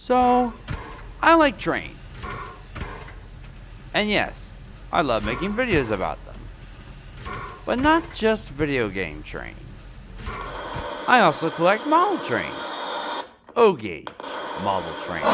So, I like trains. And yes, I love making videos about them. But not just video game trains. I also collect model trains. O-gauge model trains.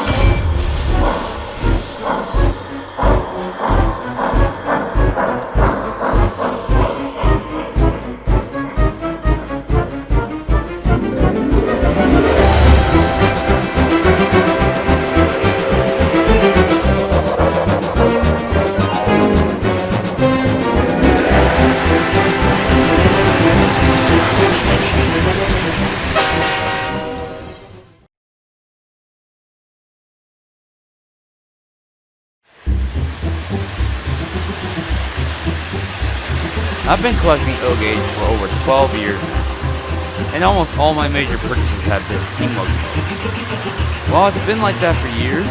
I've been collecting O-gauge for over 12 years now, and almost all my major purchases have been steam locomotives. While it's been like that for years,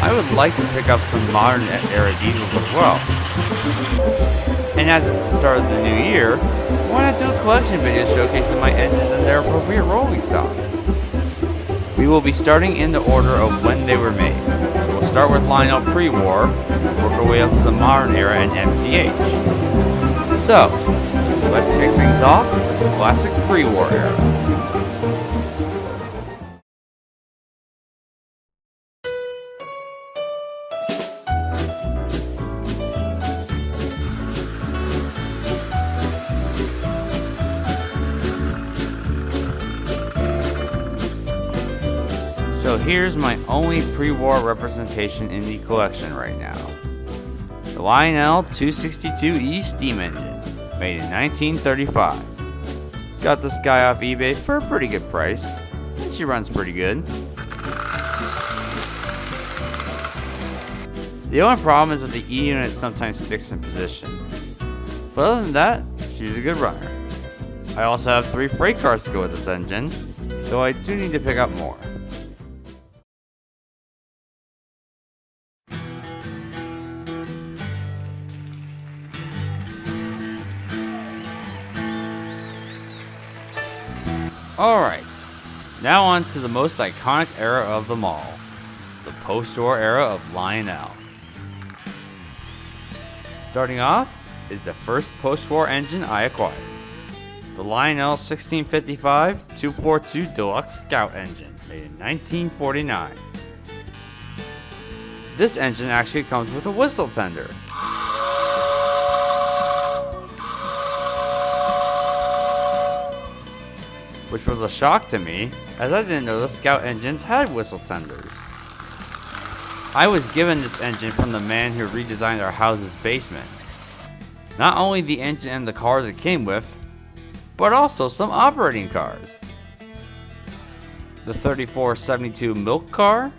I would like to pick up some modern era diesels as well. And as it's the start of the new year, why not do a collection video showcasing my engines and their appropriate rolling stock? We will be starting in the order of when they were made, so we'll start with Lionel pre-war, work our way up to the modern era and MTH. So, let's kick things off with the classic pre-war era. So here's my only pre-war representation in the collection right now. The Lionel 262E steam engine, made in 1935. Got this guy off eBay for a pretty good price, and she runs pretty good. The only problem is that the E unit sometimes sticks in position. But other than that, she's a good runner. I also have 3 freight cars to go with this engine, though I do need to pick up more. Alright, now on to the most iconic era of them all, the post-war era of Lionel. Starting off is the first post-war engine I acquired, the Lionel 1655-242 Deluxe Scout engine, made in 1949. This engine actually comes with a whistle tender. Which was a shock to me, as I didn't know the Scout engines had whistle tenders. I was given this engine from the man who redesigned our house's basement. Not only the engine and the cars it came with, but also some operating cars. The 3472 milk car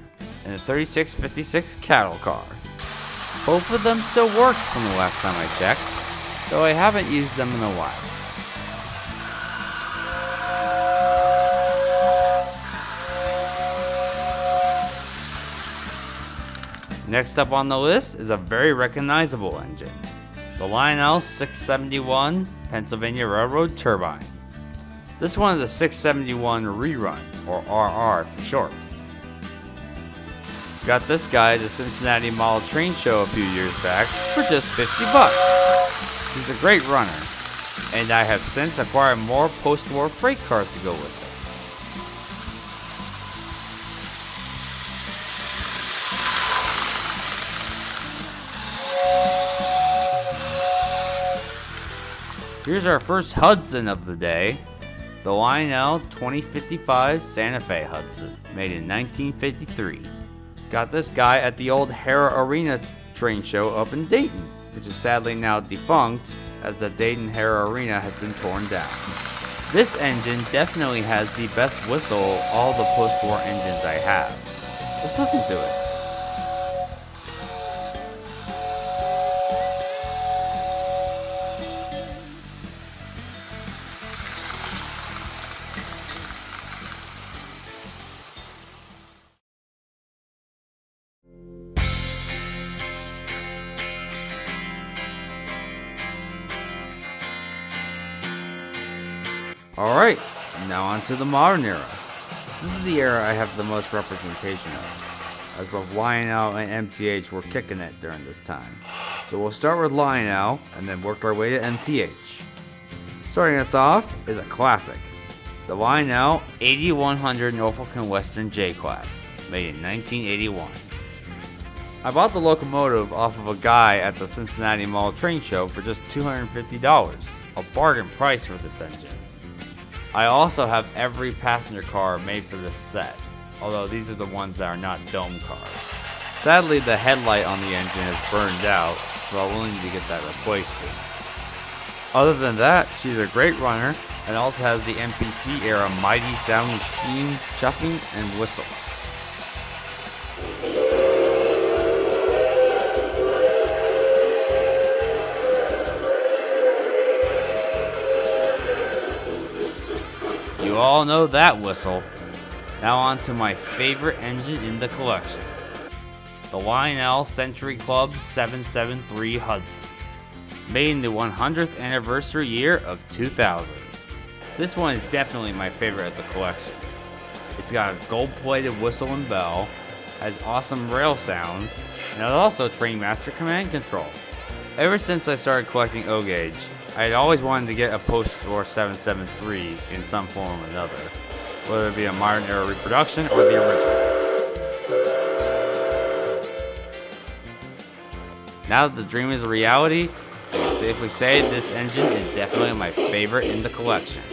and the 3656 cattle car. Both of them still work from the last time I checked, though I haven't used them in a while. Next up on the list is a very recognizable engine, the Lionel 671 Pennsylvania Railroad turbine. This one is a 671 rerun, or RR for short. Got this guy at the Cincinnati Model Train Show a few years back for just 50 bucks. He's a great runner, and I have since acquired more post-war freight cars to go with it. Here's our first Hudson of the day, the Lionel 2055 Santa Fe Hudson, made in 1953. Got this guy at the old Hara Arena train show up in Dayton, which is sadly now defunct as the Dayton Hara Arena has been torn down. This engine definitely has the best whistle of all the post-war engines I have. Just listen to it. Alright, now on to the modern era. This is the era I have the most representation of, as both Lionel and MTH were kicking it during this time. So we'll start with Lionel and then work our way to MTH. Starting us off is a classic, the Lionel 8100 Norfolk & Western J-Class, made in 1981. I bought the locomotive off of a guy at the Cincinnati Mall train show for just $250, a bargain price for this engine. I also have every passenger car made for this set, although these are the ones that are not dome cars. Sadly, the headlight on the engine is burned out, so I will need to get that replaced soon. Other than that, she's a great runner and also has the MPC era mighty sounding steam, chuffing, and whistle. You all know that whistle. Now on to my favorite engine in the collection, the Lionel Century Club 773 Hudson, made in the 100th anniversary year of 2000. This one is definitely my favorite of the collection. It's got a gold-plated whistle and bell, has awesome rail sounds, and has also Trainmaster command control. Ever since I started collecting O-Gauge, I had always wanted to get a post-war 773 in some form or another, whether it be a modern era reproduction or the original. Now that the dream is a reality, I can safely say this engine is definitely my favorite in the collection.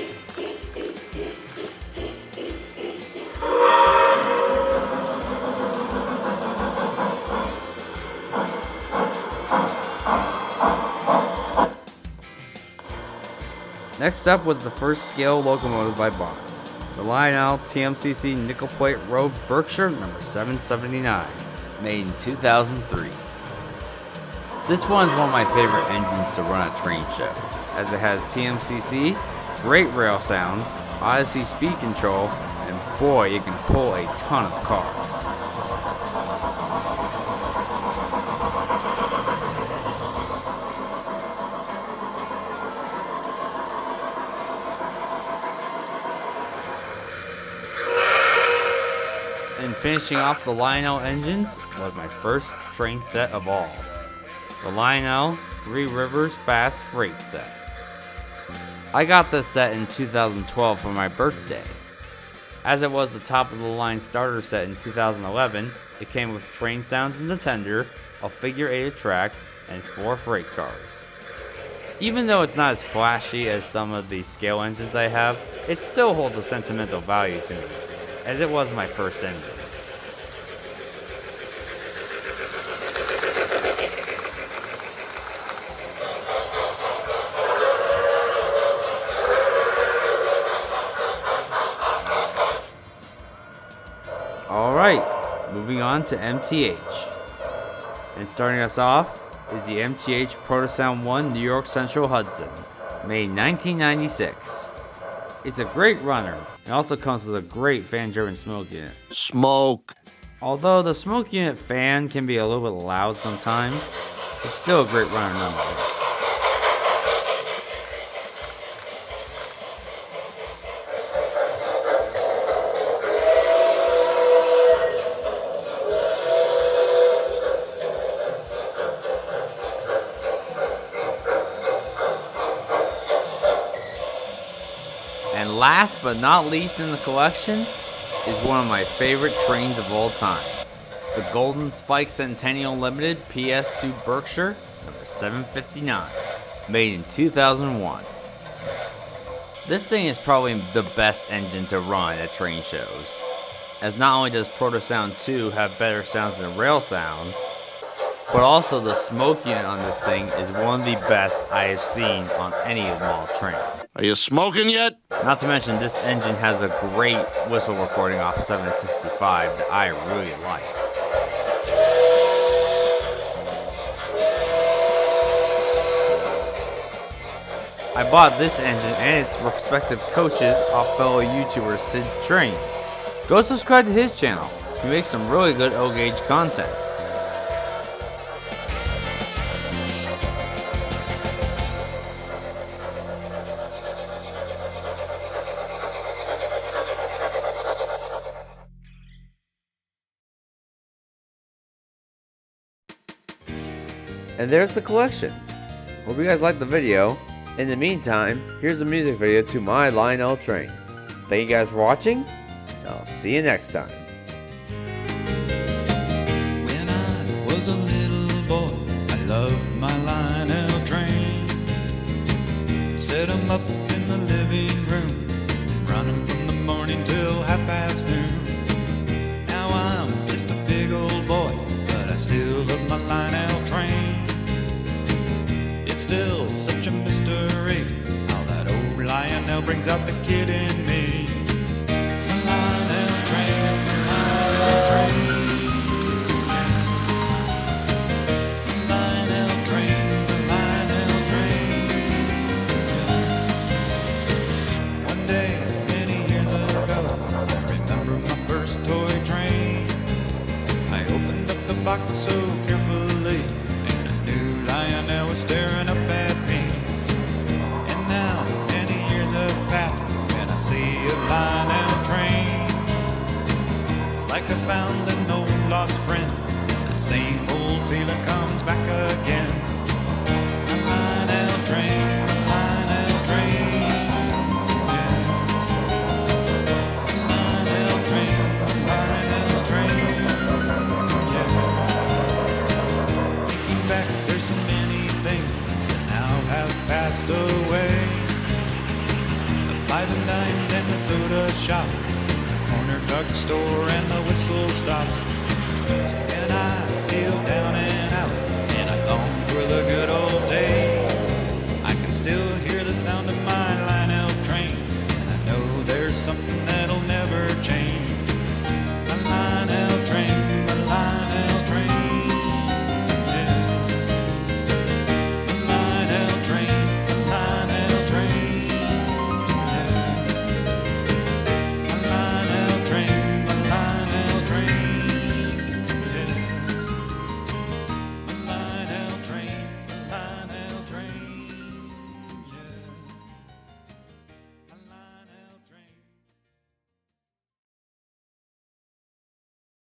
Next up was the first scale locomotive I bought, the Lionel TMCC Nickel Plate Road Berkshire number 779, made in 2003. This one's one of my favorite engines to run at train shows, as it has TMCC, great rail sounds, Odyssey speed control, and boy, it can pull a ton of cars. And finishing off the Lionel engines was my first train set of all, the Lionel Three Rivers Fast Freight set. I got this set in 2012 for my birthday. As it was the top of the line starter set in 2011, it came with train sounds in the tender, a figure-8 track, and 4 freight cars. Even though it's not as flashy as some of the scale engines I have, it still holds a sentimental value to me, as it was my first engine. Alright, moving on to MTH. And starting us off is the MTH Protosound 1 New York Central Hudson, made 1996. It's a great runner, and also comes with a great fan-driven smoke unit. Smoke! Although the smoke unit fan can be a little bit loud sometimes, it's still a great runner nonetheless. And last but not least in the collection is one of my favorite trains of all time, the Golden Spike Centennial Limited PS2 Berkshire number 759, made in 2001. This thing is probably the best engine to run at train shows, as not only does Protosound 2 have better sounds than rail sounds, but also the smoke unit on this thing is one of the best I have seen on any mall train. Are you smoking yet? Not to mention, this engine has a great whistle recording off 765 that I really like. I bought this engine and its respective coaches off fellow YouTuber Sid's Trains. Go subscribe to his channel. He makes some really good O-Gauge content. And there's the collection. Hope you guys liked the video. In the meantime, here's the music video to my Lionel train. Thank you guys for watching. I'll see you next time. When I was a little boy, I loved my Lionel train. Set 'em up in the living room, run 'em from the morning till noon. Now I'm just a big old boy, but I still love my Lionel train. It's still such a mystery how that old Lionel brings out the kid in me. My Lionel train, my Lionel train. My Lionel train, my Lionel train. One day, many years ago, I remember my first toy train. I opened up the box so carefully, and I knew Lionel was staring up at me. And now, many years have passed, and I see a Lionel train. It's like I found an old lost friend. That same old feeling comes back again. My Lionel train, my Lionel train. Yeah. My Lionel train, my Lionel train. Yeah. Thinking back, there's so many things that now have passed away. The 5 and dimes and the soda shop, the corner drugstore and the whistle stop. And I